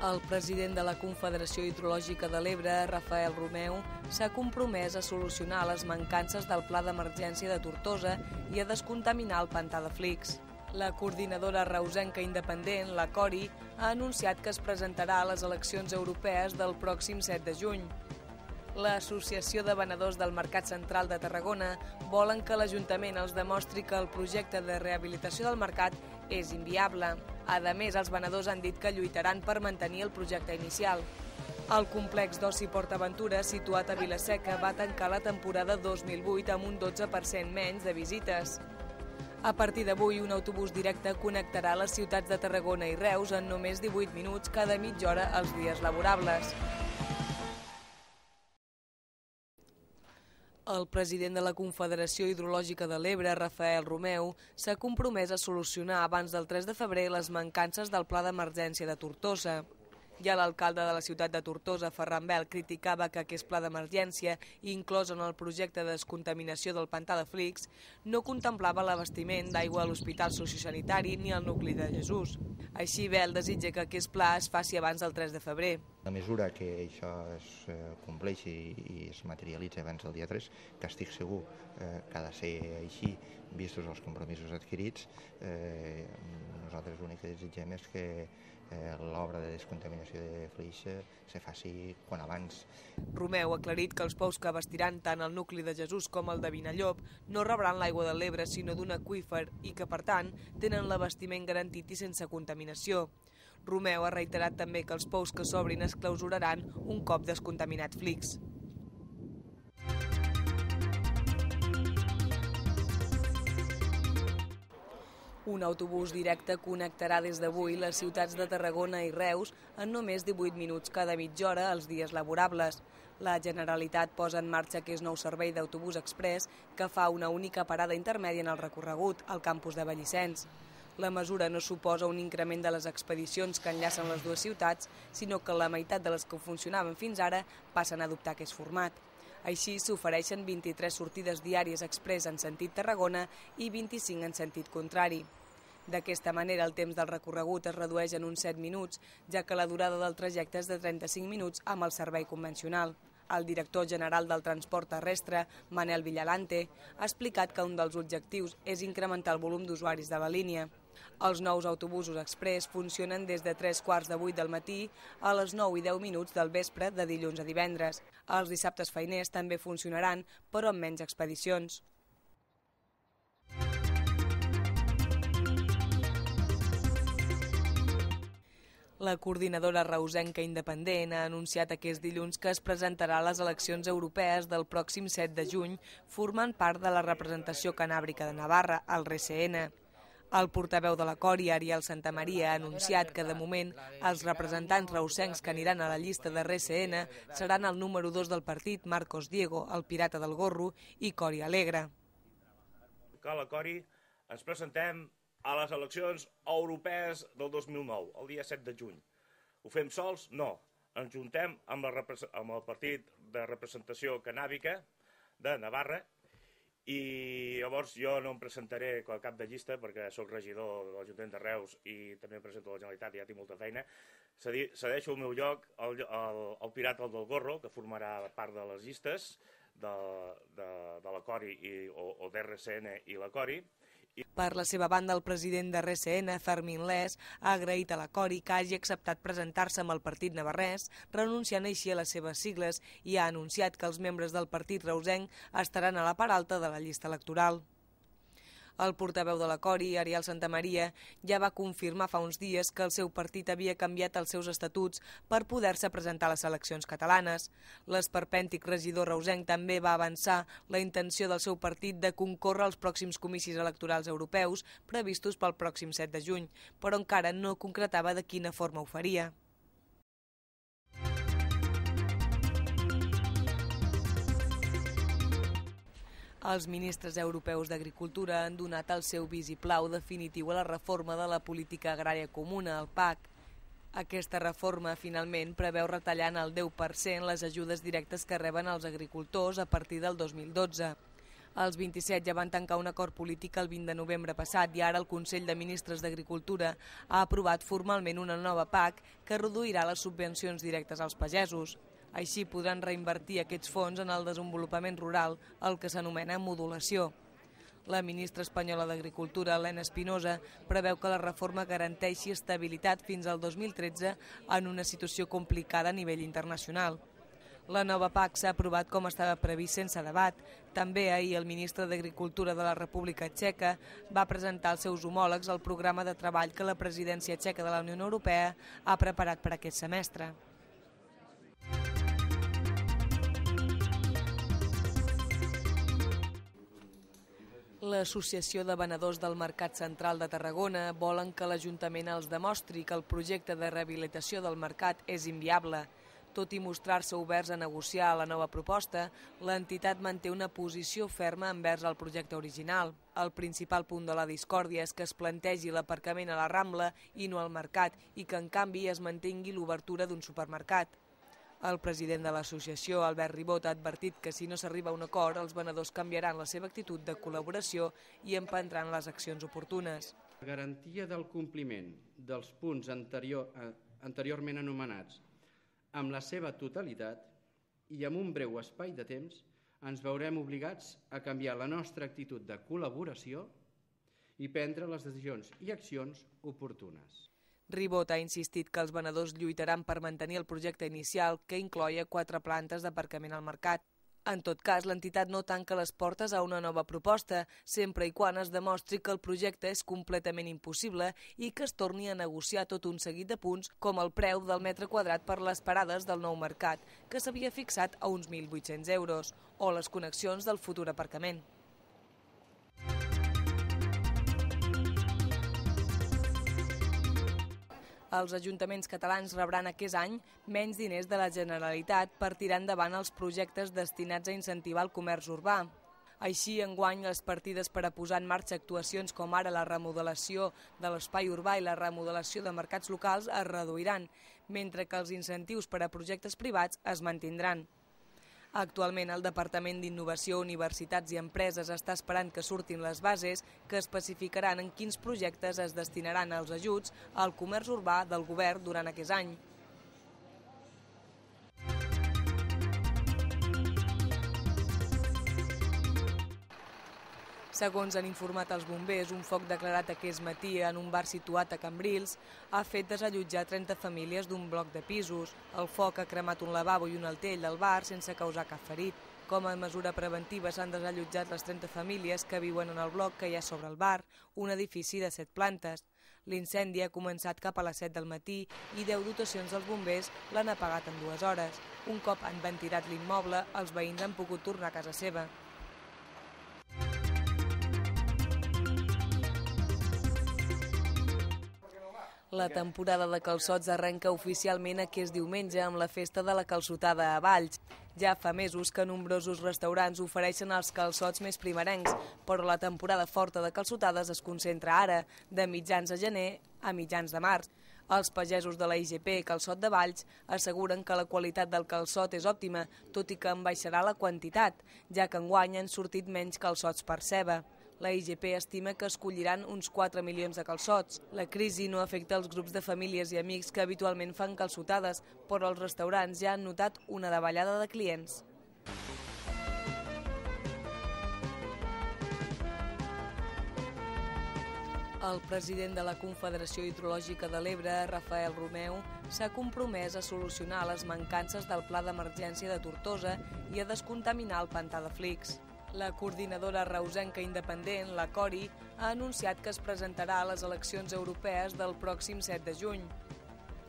El president de la Confederació Hidrològica de l'Ebre, Rafael Romeu, s'ha compromès a solucionar les mancances del Pla d'Emergència de Tortosa i a descontaminar el pantà de Flix. La coordinadora reusenca independent, la CORI, ha anunciat que es presentarà a les eleccions europees del pròxim 7 de juny. L'Associació de Venedors del Mercat Central de Tarragona volen que l'Ajuntament els demostri que el projecte de rehabilitació del mercat és inviable. A més, els venedors han dit que lluitaran per mantenir el projecte inicial. El complex d'oci PortAventura, situat a Vila-seca, va tancar la temporada 2008 amb un 12% menys de visites. A partir d'avui, un autobús directe connectarà les ciutats de Tarragona i Reus en només 18 minuts cada mitja hora els dies laborables. El president de la Confederació Hidrològica de l'Ebre, Rafael Romeu, s'ha compromès a solucionar abans del 3 de febrer les mancances del Pla d'Emergència de Tortosa. Ja l'alcalde de la ciutat de Tortosa, Ferran Bel, criticava que aquest pla d'emergència, inclòs en el projecte de descontaminació del pantà de Flix, no contemplava l'abastiment d'aigua a l'Hospital Sociosanitari ni al nucli de Jesús. Així, Bel desitja que aquest pla es faci abans del 3 de febrer. A mesura que això es compleixi i es materialitza abans del dia 3, que estic segur que ha de ser així, vistos els compromisos adquirits, nosaltres l'únic que desitgem és que l'obra de descontaminació de Flix se faci quan abans. Romeu ha aclarit que els pous que abastiran tant el nucli de Jesús com el de Vinallop no rebran l'aigua de l'Ebre sinó d'un aqüífer i que, per tant, tenen l'abastiment garantit i sense contaminació. Romeu ha reiterat també que els pous que s'obrin es clausuraran un cop descontaminat Flix. Un autobús directe connectarà des d'avui les ciutats de Tarragona i Reus en només 18 minuts cada mitja hora els dies laborables. La Generalitat posa en marxa aquest nou servei d'autobús express que fa una única parada intermèdia en el recorregut, al campus de Vallicens. La mesura no suposa un increment de les expedicions que enllacen les dues ciutats, sinó que la meitat de les que funcionaven fins ara passen a adoptar aquest format. Així, s'ofereixen 23 sortides diàries express en sentit Tarragona i 25 en sentit contrari. D'aquesta manera, el temps del recorregut es redueix en uns 7 minuts, ja que la durada del trajecte és de 35 minuts amb el servei convencional. El director general del transport terrestre, Manel Villalante, ha explicat que un dels objectius és incrementar el volum d'usuaris de la línia. Els nous autobusos express funcionen des de 3:15 del matí a les 9:10 del vespre de dilluns a divendres. Els dissabtes feiners també funcionaran, però amb menys expedicions. La coordinadora reusenca independent ha anunciat aquest dilluns que es presentarà a les eleccions europees del pròxim 7 de juny, formant part de la representació canàbrica de Navarra, el RCN. El portaveu de la CORI, Ariel Santamaria, ha anunciat que, de moment, els representants reusencs que aniran a la llista de RCN seran el número 2 del partit, Marcos Diego, el pirata del gorro, i Cori Alegre. Que a la CORI ens presentem a les eleccions europees del 2009, el dia 7 de juny. Ho fem sols? No. Ens juntem amb el partit de representació canàbica de Navarra i llavors jo no em presentaré com a cap de llista perquè sóc regidor de l'Ajuntament de Reus i també em presento a la Generalitat i ja tinc molta feina. Cedeixo el meu lloc al pirata del gorro, que formarà part de les llistes de la CORI o d'RCN i la CORI. Per la seva banda, el president de RCN, Fermín Les, ha agraït a la CORI que hagi acceptat presentar-se amb el partit navarrès, renunciant així a les seves sigles, i ha anunciat que els membres del partit reusenc estaran a la part alta de la llista electoral. El portaveu de la CORI, Ariel Santamaria, ja va confirmar fa uns dies que el seu partit havia canviat els seus estatuts per poder-se presentar a les eleccions catalanes. L'esperpèntic regidor reusenc també va avançar la intenció del seu partit de concórrer als pròxims comicis electorals europeus previstos pel pròxim 7 de juny, però encara no concretava de quina forma ho faria. Els ministres europeus d'Agricultura han donat el seu vistiplau definitiu a la reforma de la política agrària comuna, el PAC. Aquesta reforma, finalment, preveu retallar en el 10% les ajudes directes que reben els agricultors a partir del 2012. Els 27 ja van tancar un acord polític el 20 de novembre passat i ara el Consell de Ministres d'Agricultura ha aprovat formalment una nova PAC que reduirà les subvencions directes als pagesos. Així podran reinvertir aquests fons en el desenvolupament rural, el que s'anomena modulació. La ministra espanyola d'Agricultura, Elena Espinosa, preveu que la reforma garanteixi estabilitat fins al 2013 en una situació complicada a nivell internacional. La nova PAC s'ha aprovat com estava previst sense debat. També ahir el ministre d'Agricultura de la República Txeca va presentar als seus homòlegs el programa de treball que la presidència txeca de la Unió Europea ha preparat per aquest semestre. L'Associació de Venedors del Mercat Central de Tarragona volen que l'Ajuntament els demostri que el projecte de rehabilitació del mercat és inviable. Tot i mostrar-se oberts a negociar la nova proposta, l'entitat manté una posició ferma envers el projecte original. El principal punt de la discòrdia és que es plantegi l'aparcament a la Rambla i no al mercat i que, en canvi, es mantingui l'obertura d'un supermercat. El president de l'associació, Albert Ribot, ha advertit que si no s'arriba a un acord, els venedors canviaran la seva actitud de col·laboració i emprendran les accions oportunes. La garantia del compliment dels punts anteriorment anomenats amb la seva totalitat i amb un breu espai de temps ens veurem obligats a canviar la nostra actitud de col·laboració i prendre les decisions i accions oportunes. Ribot ha insistit que els venedors lluitaran per mantenir el projecte inicial que incloïa 4 plantes d'aparcament al mercat. En tot cas, l'entitat no tanca les portes a una nova proposta, sempre i quan es demostri que el projecte és completament impossible i que es torni a negociar tot un seguit de punts, com el preu del metre quadrat per les parades del nou mercat, que s'havia fixat a uns 1.800 euros, o les connexions del futur aparcament. Els ajuntaments catalans rebran aquest any menys diners de la Generalitat per tirar endavant els projectes destinats a incentivar el comerç urbà. Així, enguany, les partides per a posar en marxa actuacions com ara la remodelació de l'espai urbà i la remodelació de mercats locals es reduiran, mentre que els incentius per a projectes privats es mantindran. Actualment, el Departament d'Innovació, Universitats i Empreses està esperant que surtin les bases que especificaran en quins projectes es destinaran els ajuts al comerç urbà del govern durant aquest any. Segons han informat els bombers, un foc declarat aquest matí en un bar situat a Cambrils ha fet desallotjar 30 famílies d'un bloc de pisos. El foc ha cremat un lavabo i un altell del bar sense causar cap ferit. Com a mesura preventiva s'han desallotjat les 30 famílies que viuen en el bloc que hi ha sobre el bar, un edifici de 7 plantes. L'incendi ha començat cap a les 7 del matí i 10 dotacions dels bombers l'han apagat en 2 hores. Un cop han ventilat l'immoble, els veïns han pogut tornar a casa seva. La temporada de calçots arrenca oficialment aquest diumenge amb la festa de la calçotada a Valls. Ja fa mesos que nombrosos restaurants ofereixen els calçots més primerencs, però la temporada forta de calçotades es concentra ara, de mitjans de gener a mitjans de març. Els pagesos de la IGP Calçot de Valls asseguren que la qualitat del calçot és òptima, tot i que en baixarà la quantitat, ja que enguany han sortit menys calçots per ceba. La IGP estima que es colliran uns 4 milions de calçots. La crisi no afecta els grups de famílies i amics que habitualment fan calçotades, però els restaurants ja han notat una davallada de clients. El president de la Confederació Hidrològica de l'Ebre, Rafael Romeu, s'ha compromès a solucionar les mancances del Pla d'Emergència de Tortosa i a descontaminar el pantà de Flix. La coordinadora reusenca independent, la CORI, ha anunciat que es presentarà a les eleccions europees del pròxim 7 de juny.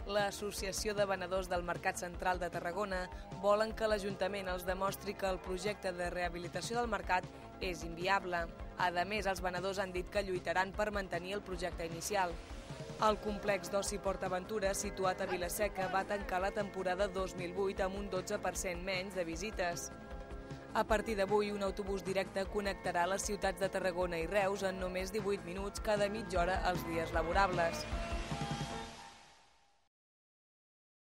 L'Associació de Venedors del Mercat Central de Tarragona volen que l'Ajuntament els demostri que el projecte de rehabilitació del mercat és inviable. A més, els venedors han dit que lluitaran per mantenir el projecte inicial. El complex d'oci PortAventura, situat a Vila-seca, va tancar la temporada 2008 amb un 12% menys de visites. A partir d'avui, un autobús directe connectarà les ciutats de Tarragona i Reus en només 18 minuts cada mitja hora els dies laborables.